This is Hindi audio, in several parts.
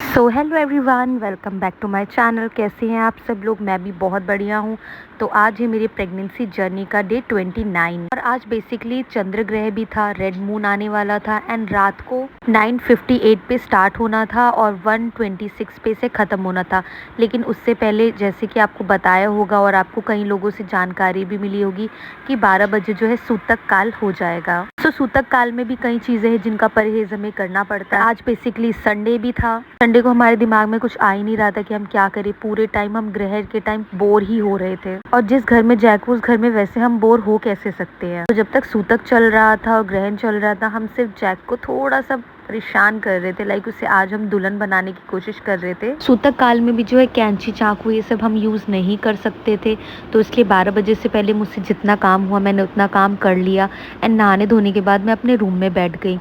So hello everyone, welcome back to my channel. कैसे हैं आप सब लोग? मैं भी बहुत बढ़िया हूँ। तो आज है मेरी प्रेगनेंसी जर्नी का डे 29 और आज बेसिकली चंद्र ग्रहण भी था, रेड मून आने वाला था एंड रात को 9:58 पे स्टार्ट होना था और 1:26 पे से ख़त्म होना था। लेकिन उससे पहले जैसे कि आपको बताया होगा और आपको कई लोगों से जानकारी भी मिली होगी कि 12 बजे जो है सूतक काल हो जाएगा। तो सूतक काल में भी कई चीज़ें हैं जिनका परहेज हमें करना पड़ता है। आज बेसिकली संडे भी था। संडे को हमारे दिमाग में कुछ आ ही नहीं रहा था कि हम क्या करें। पूरे टाइम हम ग्रहण के टाइम बोर ही हो रहे थे और जिस घर में जैक उस घर में वैसे हम बोर हो कैसे सकते हैं। तो जब तक सूतक चल रहा था और ग्रहण चल रहा था, हम सिर्फ जैक को थोड़ा सा परेशान कर रहे थे। लाइक उसे आज हम दुल्हन बनाने की कोशिश कर रहे थे। सूतक काल में भी जो है कैंची, चाकू ये सब हम यूज़ नहीं कर सकते थे। तो इसलिए 12 बजे से पहले मुझसे जितना काम हुआ मैंने उतना काम कर लिया एंड नहाने धोने के बाद मैं अपने रूम में बैठ गई।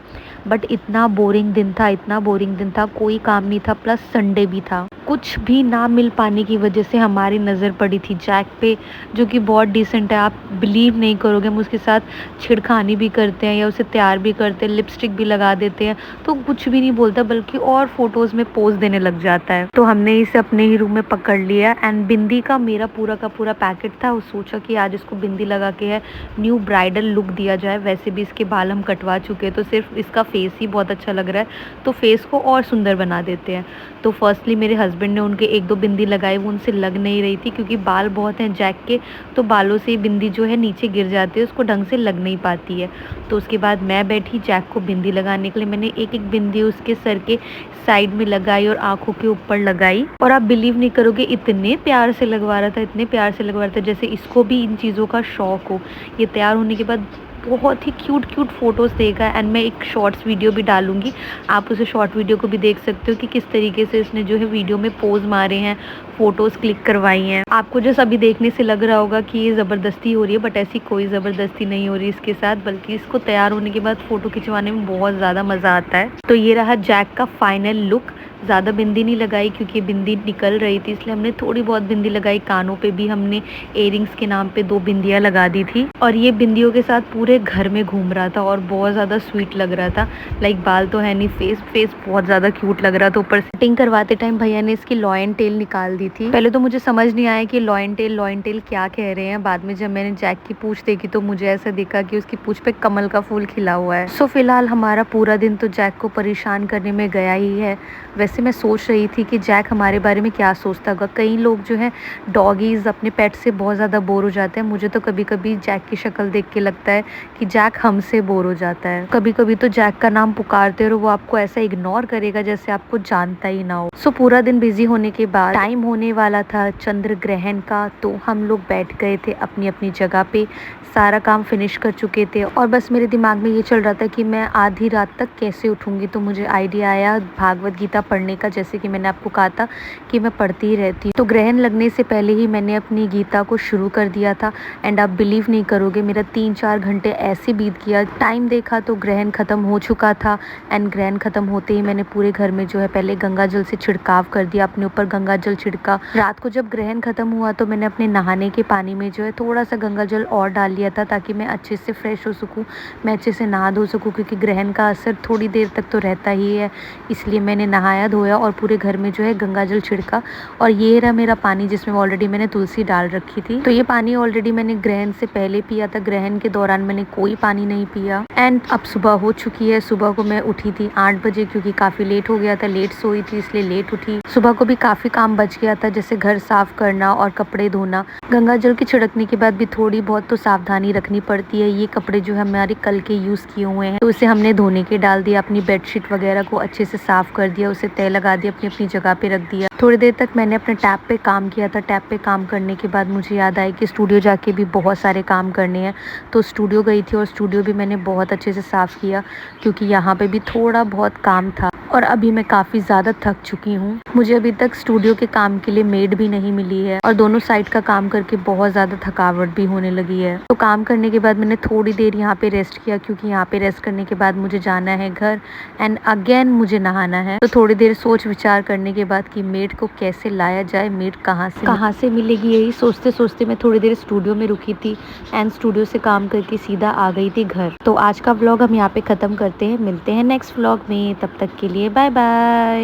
बट इतना बोरिंग दिन था, इतना बोरिंग दिन था, कोई काम नहीं था, प्लस संडे भी था। कुछ भी ना मिल पाने की वजह से हमारी नज़र पड़ी थी जैक पे, जो कि बहुत डिसेंट है। आप बिलीव नहीं करोगे, हम उसके साथ छिड़खानी भी करते हैं या उसे तैयार भी करते हैं, लिपस्टिक भी लगा देते हैं, तो कुछ भी नहीं बोलता बल्कि और फोटोज़ में पोज देने लग जाता है। तो हमने इसे अपने ही रूम में पकड़ लिया एंड बिंदी का मेरा पूरा का पूरा पैकेट था। वो सोचा कि आज इसको बिंदी लगा के है न्यू ब्राइडल लुक दिया जाए। वैसे भी इसके बाल हम कटवा चुके हैं तो सिर्फ इसका फेस ही बहुत अच्छा लग रहा है, तो फेस को और सुंदर बना देते हैं। तो फर्स्टली मेरे हस्बैंड ने उनके 1-2 बिंदी लगाई, वो उनसे लग नहीं रही थी क्योंकि बाल बहुत हैं जैक के, तो बालों से बिंदी जो है नीचे गिर जाती है, उसको ढंग से लग नहीं पाती है। तो उसके बाद मैं बैठी जैक को बिंदी लगाने के लिए। मैंने एक एक बिंदी उसके सर के साइड में लगाई और आंखों के ऊपर लगाई और आप बिलीव नहीं करोगे इतने प्यार से लगवा रहा था, इतने प्यार से लगवा रहा था जैसे इसको भी इन चीज़ों का शौक हो। ये तैयार होने के बाद बहुत ही क्यूट क्यूट फ़ोटोज़ देगा एंड मैं एक शॉर्ट्स वीडियो भी डालूंगी, आप उसे शॉर्ट वीडियो को भी देख सकते हो कि किस तरीके से इसने जो है वीडियो में पोज मारे हैं, फ़ोटोज़ क्लिक करवाई हैं। आपको जैसा अभी देखने से लग रहा होगा कि ये ज़बरदस्ती हो रही है, बट ऐसी कोई ज़बरदस्ती नहीं हो रही इसके साथ, बल्कि इसको तैयार होने के बाद फ़ोटो खिंचवाने में बहुत ज़्यादा मज़ा आता है। तो ये रहा जैक का फाइनल लुक। ज़्यादा बिंदी नहीं लगाई क्योंकि बिंदी निकल रही थी, इसलिए हमने थोड़ी बहुत बिंदी लगाई। कानों पे भी हमने इयररिंग्स के नाम पे 2 बिंदियाँ लगा दी थी और ये बिंदियों के साथ पूरे घर में घूम रहा था और बहुत ज़्यादा स्वीट लग रहा था। लाइक बाल तो है नहीं, फेस बहुत ज़्यादा क्यूट लग रहा था। ऊपर सेटिंग करवाते टाइम भैया ने इसकी लॉयन टेल निकाल दी थी। पहले तो मुझे समझ नहीं आया कि लॉयन टेल क्या कह रहे हैं। बाद में जब मैंने जैक की पूँछ देखी तो मुझे ऐसा दिखा कि उसकी पूँछ पे कमल का फूल खिला हुआ है। सो फिलहाल हमारा पूरा दिन तो जैक को परेशान करने में गया ही है। वैसे मैं सोच रही थी कि जैक हमारे बारे में क्या सोचता होगा। कई लोग जो है डॉगीज़ अपने पेट से बहुत ज़्यादा बोर हो जाते हैं। मुझे तो कभी कभी जैक की शक्ल देख के लगता है कि जैक हमसे बोर हो जाता है। कभी कभी तो जैक का नाम पुकारते हो वो आपको ऐसा इग्नोर करेगा जैसे आपको जानता ही ना हो। सो पूरा दिन बिजी होने के बाद टाइम होने वाला था चंद्र ग्रहण का, तो हम लोग बैठ गए थे अपनी अपनी जगह पे। सारा काम फिनिश कर चुके थे और बस मेरे दिमाग में ये चल रहा था कि मैं आधी रात तक कैसे उठूंगी। तो मुझे आइडिया आया भागवत गीता पढ़ने का, जैसे कि मैंने आपको कहा था कि मैं पढ़ती ही रहती हूँ। तो ग्रहण लगने से पहले ही मैंने अपनी गीता को शुरू कर दिया था एंड आप बिलीव नहीं करोगे मेरा 3-4 घंटे ऐसे बीत गया। टाइम देखा तो ग्रहण ख़त्म हो चुका था एंड ग्रहण ख़त्म होते ही मैंने पूरे घर में जो है पहले गंगा जल से छिड़काव कर दिया, अपने ऊपर गंगा जल छिड़का। रात को जब ग्रहण ख़त्म हुआ तो मैंने अपने नहाने के पानी में जो है थोड़ा सा गंगा जल और डाल लिया था ताकि मैं अच्छे से फ्रेश हो सकूँ, मैं अच्छे से नहा धो सकूँ, क्योंकि ग्रहण का असर थोड़ी देर तक तो रहता ही है। इसलिए मैंने नहाया धोया और पूरे घर में जो है गंगा जल छिड़का। और ये रहा मेरा पानी जिसमें ऑलरेडी मैंने तुलसी डाल रखी थी। तो ये पानी ऑलरेडी मैंने ग्रहण से पहले पिया था, ग्रहण के दौरान मैंने कोई पानी नहीं पिया। एंड अब सुबह हो चुकी है। सुबह को मैं उठी थी 8 बजे क्योंकि काफ़ी लेट हो गया था, लेट सोई थी इसलिए लेट उठी। सुबह को भी काफ़ी काम बच गया था, जैसे घर साफ करना और कपड़े धोना। गंगा जल के छिड़कने के बाद भी थोड़ी बहुत तो सावधानी रखनी पड़ती है। ये कपड़े जो हमारे कल के यूज़ किए हुए हैं तो उसे हमने धोने के डाल दिया, अपनी बेडशीट वगैरह को अच्छे से साफ कर दिया, उसे तय लगा दिया, अपनी अपनी जगह पे रख दिया। थोड़ी देर तक मैंने अपने टैब पे काम किया था। टैब पे काम करने के बाद मुझे याद आया कि स्टूडियो जाके भी बहुत सारे काम करने हैं, तो स्टूडियो गई थी और स्टूडियो भी मैंने बहुत अच्छे से साफ़ किया क्योंकि यहाँ पे भी थोड़ा बहुत काम था। और अभी मैं काफ़ी ज़्यादा थक चुकी हूँ। मुझे अभी तक स्टूडियो के काम के लिए मेड भी नहीं मिली है और दोनों साइड का काम करके बहुत ज़्यादा थकावट भी होने लगी है। तो काम करने के बाद मैंने थोड़ी देर यहाँ पे रेस्ट किया क्योंकि यहाँ पे रेस्ट करने के बाद मुझे जाना है घर एंड अगेन मुझे नहाना है। तो थोड़ी देर सोच विचार करने के बाद कि मेड को कैसे लाया जाए, मेड कहाँ से मिलेगी, यही सोचते सोचते मैं थोड़ी देर स्टूडियो में रुकी थी एंड स्टूडियो से काम करके सीधा आ गई थी घर। तो आज का व्लॉग हम यहाँ पे ख़त्म करते हैं, मिलते हैं नेक्स्ट व्लॉग में। तब तक के लिए बाय बाय।